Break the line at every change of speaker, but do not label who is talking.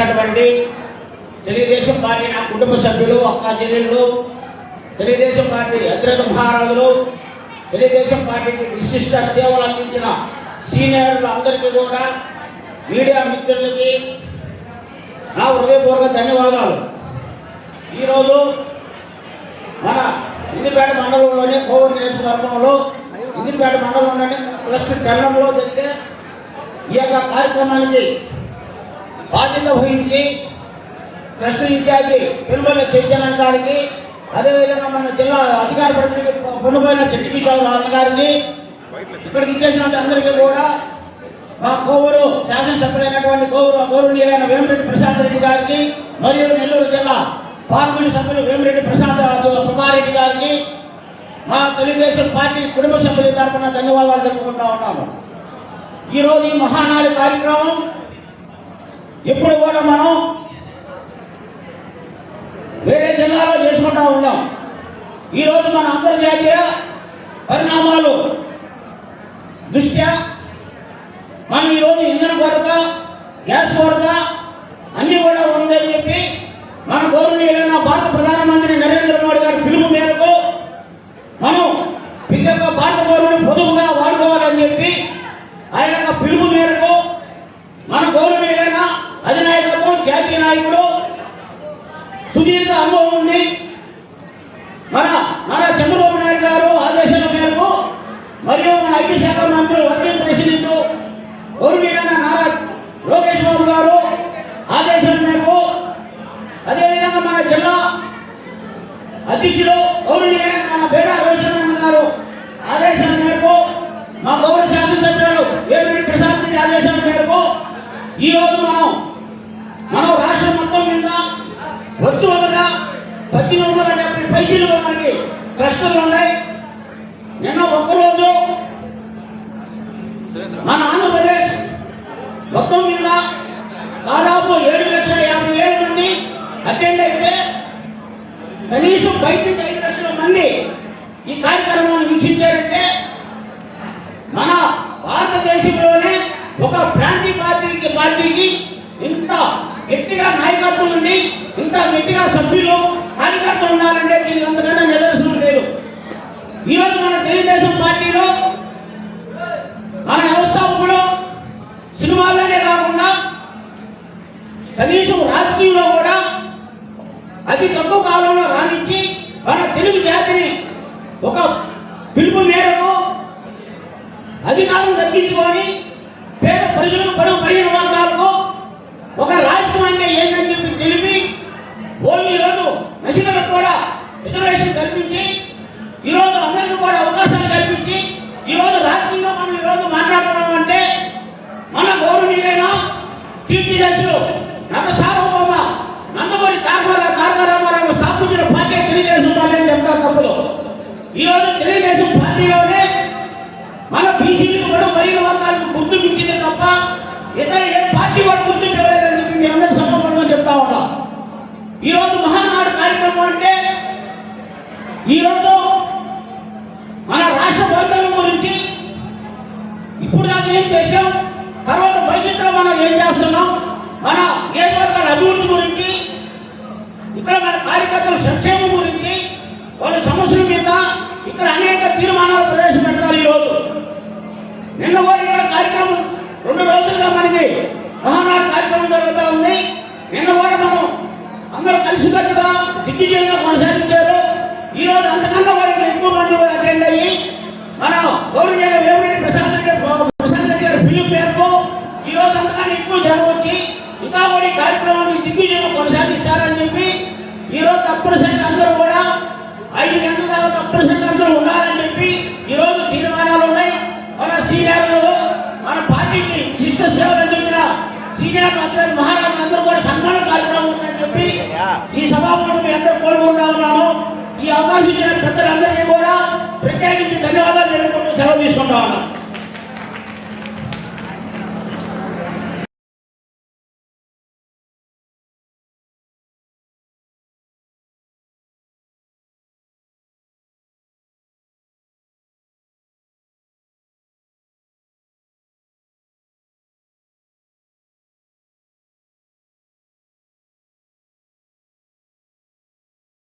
వచ్చినటువంటి తెలుగుదేశం పార్టీ నా కుటుంబ సభ్యులు, అక్కా చెల్లెళ్ళు, తెలుగుదేశం పార్టీ అగ్రత మహారాజులు, తెలుగుదేశం పార్టీకి విశిష్ట సేవలు అందించిన సీనియర్లు అందరికీ కూడా, మీడియా మిత్రులకి నా హృదయపూర్వక ధన్యవాదాలు. ఈరోజు మన ఇందిపేట మండలంలోని కోవూరు నియోజకవర్గంలో ఇందిపేట మండలంలోని ప్లస్ 10లో జరిగే ఈ యొక్క కార్యక్రమానికి బాధ్యత వహించి ట్రస్ట్ ఇన్ఛార్జి పెరుమల చైతన్య గారికి, అదేవిధంగా మన జిల్లా అధికార ప్రతినిధి పొన్నుపోయిన చచ్చికిషోర్ రావు గారికి, ఇక్కడికి ఇచ్చేసినట్టు అందరికీ కూడా మా కోవూరు శాసనసభ్యులైనటువంటి గౌరవనీయులైన వేమిరెడ్డి ప్రసాద్ రెడ్డి గారికి, మరియు నెల్లూరు జిల్లా పార్లమెంట్ సభ్యులు వేమిరెడ్డి ప్రసాద్ ప్రభారెడ్డి గారికి మా తెలుగుదేశం పార్టీ కుటుంబ సభ్యుల తరఫున ధన్యవాదాలు తెలుపుకుంటా ఉన్నాము. ఈరోజు ఈ మహానాడు కార్యక్రమం ఇప్పుడు కూడా మనం వేరే జిల్లాలో చేసుకుంటా ఉన్నాం. ఈరోజు మన అంతర్జాతీయ పరిణామాలు దృష్ట్యా మనం ఈరోజు ఇంధన కొరత, గ్యాస్ కొరత అన్నీ కూడా ఉందని చెప్పి మన గౌరవనీయులైన భారత ప్రధానమంత్రి నరేంద్ర మోడీ గారి పిలుపు మేరకు మనం భారత గౌరవం పొదుపుగా వాడుకోవాలని చెప్పి ఆయన యొక్క పిలుపు మేరకు మన గౌరవనీయులైన అధినాయకత్వం, జాతీయ నాయకుడు, సుదీర్ఘ అనుభవం ఉండి మన నారా చంద్రబాబు నాయుడు గారు ఆదేశాల మేరకు, మరియు మన ఐటీ శాఖ మంత్రులు వర్కింగ్ ప్రెసిడెంట్ గౌరవనీయులైన నారా లోకేష్ బాబు గారు ఆదేశాల మేరకు, అదేవిధంగా మన జిల్లా అధ్యక్షులు గౌరవనీయులైన మన బేగా రవిచంద్రన్ గారు ఆదేశాల మేరకు, మా గౌరవ శాసనసభ్యులు వేమిరెడ్డి ప్రసాద్ రెడ్డి ఆదేశాల మేరకు ఈరోజు మనం రాష్ట్రం మొత్తం మీద వర్చువల్గా 1870 పైసలు మనకి ట్రస్టులు ఉన్నాయి. నిన్న ఒక్కరోజు మన ఆంధ్రప్రదేశ్ మొత్తం మీద దాదాపు 7,50,000 మంది అటెండ్ అయితే, కనీసం బయట 5 లక్షల మంది ఈ కార్యక్రమాన్ని వీక్షించారంటే మన భారతదేశంలోనే ఒక ప్రాంతీయ పార్టీకి ఇంత గట్టిగా నాయకత్వం ఉండి, ఇంత గట్టిగా సభ్యులు, కార్యకర్తలు ఉన్నారంటే దీనికి అంతకన్నా నిదర్శనం లేదు. ఈరోజు మన తెలుగుదేశం పార్టీలో మన వ్యవస్థాపకులు సినిమాల్లోనే కాకుండా కనీసం రాజకీయంలో కూడా అతి తక్కువ కాలంలో రాణించి మన తెలుగు జాతిని ఒక పిలుపు మేరకు అధికారం దక్కించుకొని పేద ప్రజలకు, బడుగు బలహీన వర్గాలకు ఒక రాష్ట్రం అంటే ఏంటని చెప్పి తెలిపి, ఓన్లీ ఈరోజు మహిళలకు కూడా రిజర్వేషన్ కల్పించి, ఈరోజు అందరికీ కూడా అవకాశాలు కల్పించి, ఈరోజు రాజకీయంగా మనం ఈరోజు మాట్లాడుతున్నాం అంటే మన గౌరవనీయులైన కీర్తిశేషులు నట సార్వభౌమ నందమూరి తారక రామారావు స్థాపించిన పార్టీ తెలుగుదేశం పార్టీ అని చెప్తారు తప్పులు. ఈరోజు తెలుగుదేశం పార్టీలోనే మన బీసీలకు కూడా బలహీన వర్గాలకు గుర్తించింది తప్ప ఇతర ఏ పార్టీ కూడా గుర్తించలేదని చెప్పి మీ అందరి సందర్భంగా చెప్తా ఉన్నాం. ఈరోజు మహానాడు కార్యక్రమం అంటే ఈరోజు మన రాష్ట్ర భవిష్యత్తు గురించి ఇప్పుడు దాకా ఏం చేసాం, తర్వాత భవిష్యత్తులో మనం ఏం చేస్తున్నాం, మన నియోజకవర్గాల అభివృద్ధి గురించి, ఇక్కడ మన కార్యకర్తల సంక్షేమం గురించి, వాళ్ళ సమస్యల మీద ఇక్కడ అనేక తీర్మానాలు ప్రవేశపెడతారు. ఈరోజు నిన్న కూడా ఇక్కడ కార్యక్రమం 2 రోజులుగా మనకి మహానాడు కార్యక్రమం జరుగుతూ ఉంది. నిన్న కూడా మనం అందరూ కలిసికట్టుగా దిగ్విజయంగా కొనసాగించారు. ఈరోజు అంతకన్నా వారికి ఎక్కువ మంది అటెండ్ అయ్యి మన గౌరవనీయులైన వేమిరెడ్డి ప్రసాద్ రెడ్డి గారి పిలుపు మేరకు ఈరోజు అంతకన్నా ఎక్కువ జనం వచ్చి ఇంకా కూడా ఈ కార్యక్రమాన్ని దిగ్విజయంగా కొనసాగిస్తారని చెప్పి ఈరోజు తప్పనిసరిగా అందరూ కూడా 5 గంటల దాకా తప్పనిసరిగా అందరూ ఉండాలని చెప్పి ఈరోజు తీర్మానాలు ఉన్నాయి. మన సీనియర్లు, మన పార్టీకి శిష్ట సేవలు అందించిన సీనియర్లు అందరూ మహారాజులు అందరూ కూడా సన్మాన కార్యక్రమం ఉందని చెప్పి ఈ సభాపతి మీ అందరూ కోరుకుంటా ఉన్నాము. ఈ అవకాశం ఇచ్చిన పెద్దలందరికీ కూడా ప్రత్యేకించి ధన్యవాదాలు తెలుపుకుంటూ సెలవు తీసుకుంటా ఉన్నాం.